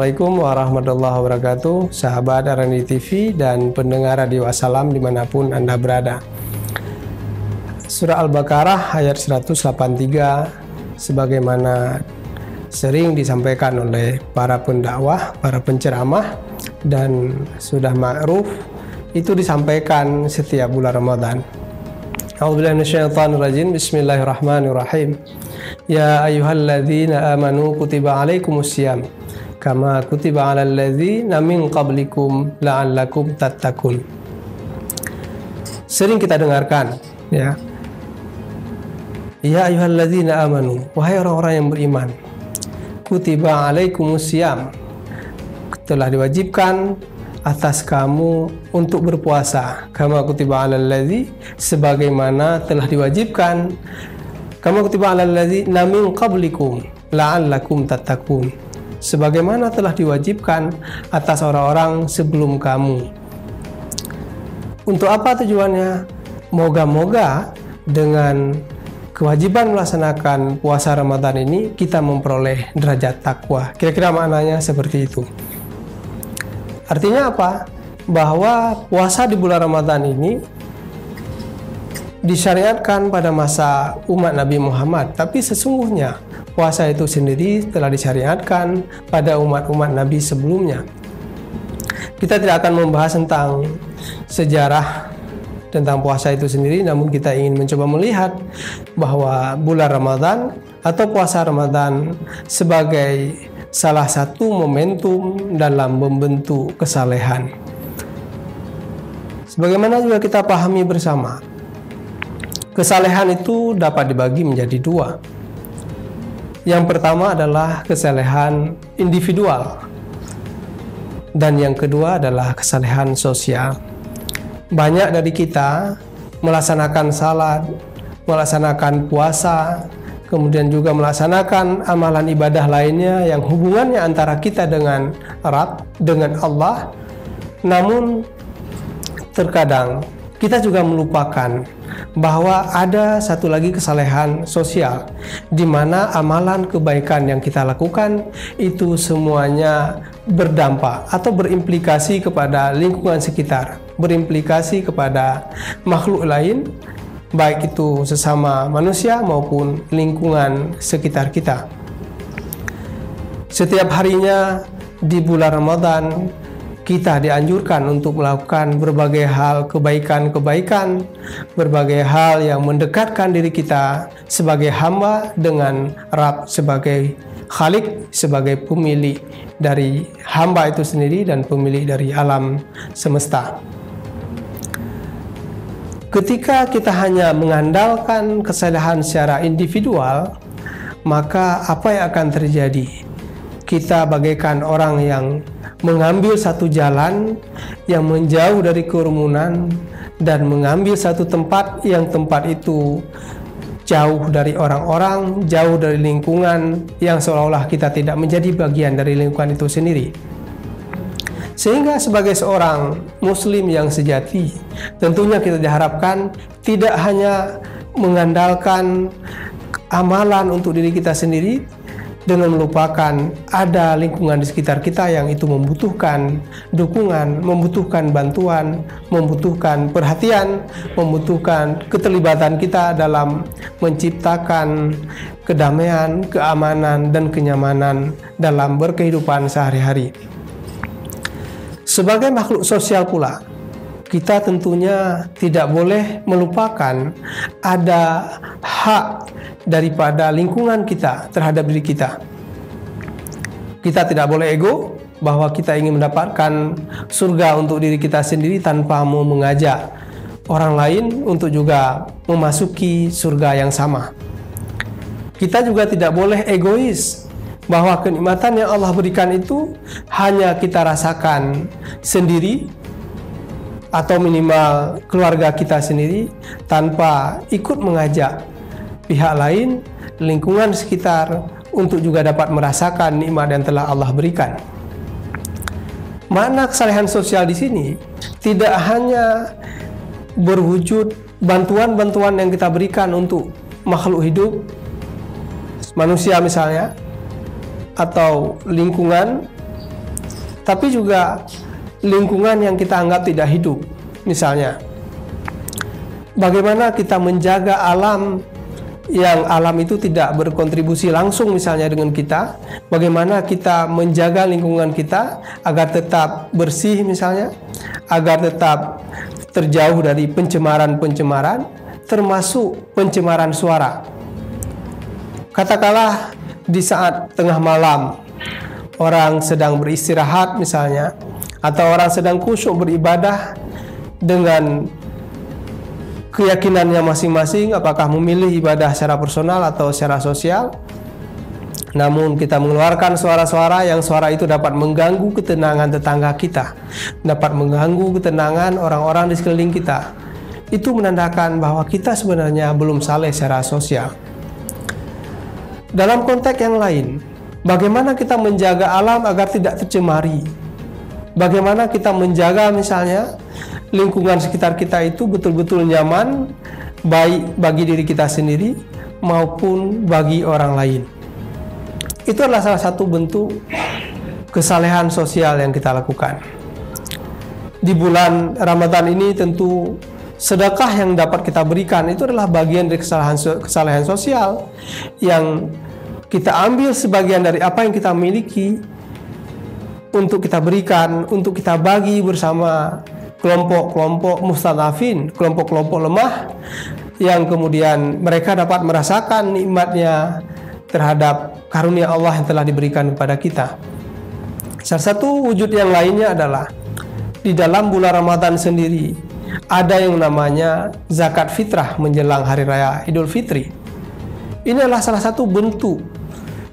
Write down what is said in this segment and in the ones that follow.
Assalamualaikum warahmatullahi wabarakatuh, sahabat RNI TV dan pendengar Radio Assalam dimanapun Anda berada. Surah Al-Baqarah ayat 183 sebagaimana sering disampaikan oleh para pendakwah, para penceramah dan sudah ma'ruf, itu disampaikan setiap bulan Ramadan. A'udzubillahi minasyaitonirrajim. Bismillahirrahmanirrahim. Ya ayyuhalladzina amanu kutiba alaikumusiyam kama kutiba alal ladzina min qablikum la'allakum tattaqun. Sering kita dengarkan, ya. Ya ayyuhalladzina amanu, wahai orang-orang yang beriman. Kutiba alaikumusiyam, telah diwajibkan atas kamu untuk berpuasa. Kama kutiba alal ladzi, sebagaimana telah diwajibkan kama kutiba alal ladzina min qablikum la'allakum tattaqun, sebagaimana telah diwajibkan atas orang-orang sebelum kamu. Untuk apa tujuannya? Moga-moga dengan kewajiban melaksanakan puasa Ramadan ini kita memperoleh derajat takwa. Kira-kira maknanya seperti itu. Artinya apa? Bahwa puasa di bulan Ramadan ini disyariatkan pada masa umat Nabi Muhammad, tapi sesungguhnya puasa itu sendiri telah disyariatkan pada umat-umat Nabi sebelumnya. Kita tidak akan membahas tentang sejarah tentang puasa itu sendiri, namun kita ingin mencoba melihat bahwa bulan Ramadan atau puasa Ramadan sebagai salah satu momentum dalam membentuk kesalehan. Sebagaimana juga kita pahami bersama, kesalehan itu dapat dibagi menjadi dua. Yang pertama adalah kesalehan individual, dan yang kedua adalah kesalehan sosial. Banyak dari kita melaksanakan salat, melaksanakan puasa, kemudian juga melaksanakan amalan ibadah lainnya yang hubungannya antara kita dengan Rabb, dengan Allah. Namun terkadang kita juga melupakan bahwa ada satu lagi kesalehan sosial, di mana amalan kebaikan yang kita lakukan itu semuanya berdampak atau berimplikasi kepada lingkungan sekitar, berimplikasi kepada makhluk lain, baik itu sesama manusia maupun lingkungan sekitar kita. Setiap harinya di bulan Ramadan kita dianjurkan untuk melakukan berbagai hal kebaikan-kebaikan, berbagai hal yang mendekatkan diri kita sebagai hamba dengan Rabb sebagai Khalik, sebagai pemilik dari hamba itu sendiri dan pemilik dari alam semesta. Ketika kita hanya mengandalkan kesalehan secara individual, maka apa yang akan terjadi? Kita bagaikan orang yang mengambil satu jalan yang menjauh dari kerumunan dan mengambil satu tempat yang tempat itu jauh dari orang-orang, jauh dari lingkungan, yang seolah-olah kita tidak menjadi bagian dari lingkungan itu sendiri. Sehingga sebagai seorang muslim yang sejati, tentunya kita diharapkan tidak hanya mengandalkan amalan untuk diri kita sendiri dengan melupakan ada lingkungan di sekitar kita yang itu membutuhkan dukungan, membutuhkan bantuan, membutuhkan perhatian, membutuhkan keterlibatan kita dalam menciptakan kedamaian, keamanan, dan kenyamanan dalam berkehidupan sehari-hari. Sebagai makhluk sosial pula, kita tentunya tidak boleh melupakan ada hak daripada lingkungan kita terhadap diri kita. Kita tidak boleh ego bahwa kita ingin mendapatkan surga untuk diri kita sendiri tanpa mau mengajak orang lain untuk juga memasuki surga yang sama. Kita juga tidak boleh egois bahwa kenikmatan yang Allah berikan itu hanya kita rasakan sendiri atau minimal keluarga kita sendiri tanpa ikut mengajak pihak lain, lingkungan sekitar untuk juga dapat merasakan nikmat yang telah Allah berikan. Makna kesalehan sosial di sini tidak hanya berwujud bantuan-bantuan yang kita berikan untuk makhluk hidup, manusia misalnya, atau lingkungan, tapi juga lingkungan yang kita anggap tidak hidup. Misalnya, bagaimana kita menjaga alam yang alam itu tidak berkontribusi langsung misalnya dengan kita, bagaimana kita menjaga lingkungan kita agar tetap bersih misalnya, agar tetap terjauh dari pencemaran-pencemaran, termasuk pencemaran suara. Katakanlah di saat tengah malam orang sedang beristirahat misalnya, atau orang sedang khusyuk beribadah dengan keyakinannya masing-masing, apakah memilih ibadah secara personal atau secara sosial, namun kita mengeluarkan suara-suara yang suara itu dapat mengganggu ketenangan tetangga kita, dapat mengganggu ketenangan orang-orang di sekeliling kita. Itu menandakan bahwa kita sebenarnya belum saleh secara sosial. Dalam konteks yang lain, bagaimana kita menjaga alam agar tidak tercemari? Bagaimana kita menjaga misalnya lingkungan sekitar kita itu betul-betul nyaman, baik bagi diri kita sendiri maupun bagi orang lain. Itu adalah salah satu bentuk kesalehan sosial yang kita lakukan. Di bulan Ramadan ini tentu sedekah yang dapat kita berikan itu adalah bagian dari kesalehan sosial yang kita ambil sebagian dari apa yang kita miliki untuk kita berikan, untuk kita bagi bersama kelompok-kelompok mustadafin, kelompok-kelompok lemah yang kemudian mereka dapat merasakan nikmatnya terhadap karunia Allah yang telah diberikan kepada kita. Salah satu wujud yang lainnya adalah di dalam bulan Ramadan sendiri ada yang namanya zakat fitrah menjelang hari raya Idul Fitri. Ini adalah salah satu bentuk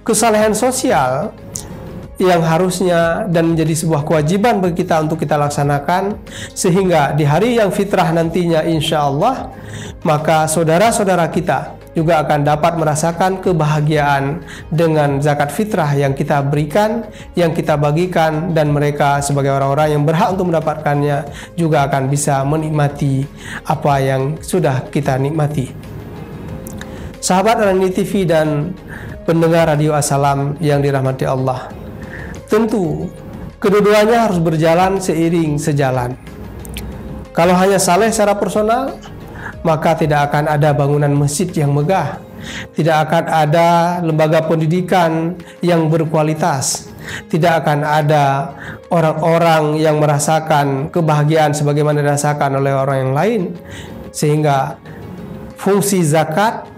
kesalehan sosial yang harusnya dan menjadi sebuah kewajiban bagi kita untuk kita laksanakan, sehingga di hari yang fitrah nantinya insya Allah, maka saudara-saudara kita juga akan dapat merasakan kebahagiaan dengan zakat fitrah yang kita berikan, yang kita bagikan, dan mereka sebagai orang-orang yang berhak untuk mendapatkannya juga akan bisa menikmati apa yang sudah kita nikmati. Sahabat Al-Aini TV dan pendengar Radio Assalam yang dirahmati Allah, tentu kedua-duanya harus berjalan seiring sejalan. Kalau hanya saleh secara personal, maka tidak akan ada bangunan masjid yang megah, tidak akan ada lembaga pendidikan yang berkualitas, tidak akan ada orang-orang yang merasakan kebahagiaan sebagaimana dirasakan oleh orang yang lain, sehingga fungsi zakat,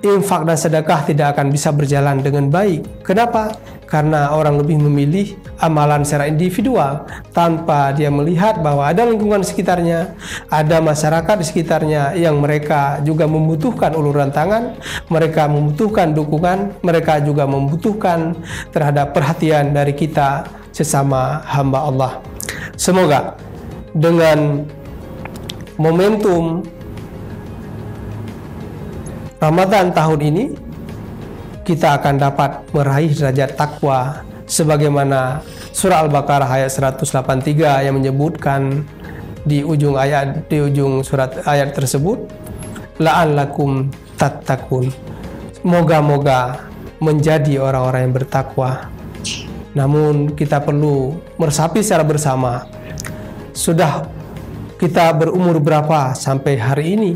infak dan sedekah tidak akan bisa berjalan dengan baik. Kenapa? Karena orang lebih memilih amalan secara individual tanpa dia melihat bahwa ada lingkungan sekitarnya, ada masyarakat di sekitarnya yang mereka juga membutuhkan uluran tangan, mereka membutuhkan dukungan, mereka juga membutuhkan terhadap perhatian dari kita sesama hamba Allah. Semoga dengan momentum Ramadan tahun ini kita akan dapat meraih derajat takwa sebagaimana surah Al-Baqarah ayat 183 yang menyebutkan di ujung surat ayat tersebut, la'allakum tattaqun, moga-moga menjadi orang-orang yang bertakwa. Namun kita perlu meresapi secara bersama, sudah kita berumur berapa sampai hari ini,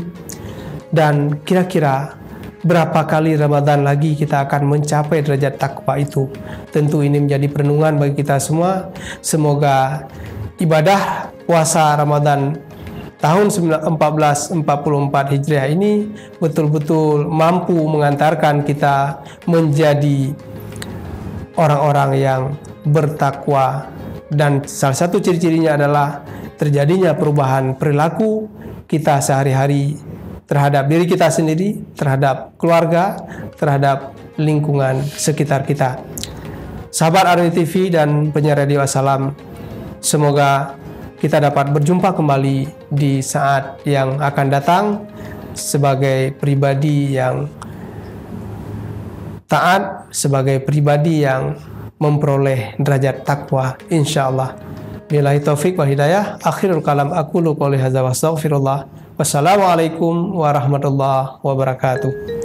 dan kira-kira berapa kali Ramadan lagi kita akan mencapai derajat takwa itu. Tentu ini menjadi perenungan bagi kita semua. Semoga ibadah puasa Ramadan tahun 1444 Hijriah ini betul-betul mampu mengantarkan kita menjadi orang-orang yang bertakwa, dan salah satu ciri-cirinya adalah terjadinya perubahan perilaku kita sehari-hari terhadap diri kita sendiri, terhadap keluarga, terhadap lingkungan sekitar kita. Sahabat Al-Aini TV dan penyiar Radio Assalam, semoga kita dapat berjumpa kembali di saat yang akan datang sebagai pribadi yang taat, sebagai pribadi yang memperoleh derajat takwa insyaallah. Billahi taufik wal hidayah. Akhirul kalam aqulu qouli hadza wa astaghfirullah. Wassalamualaikum warahmatullahi wabarakatuh.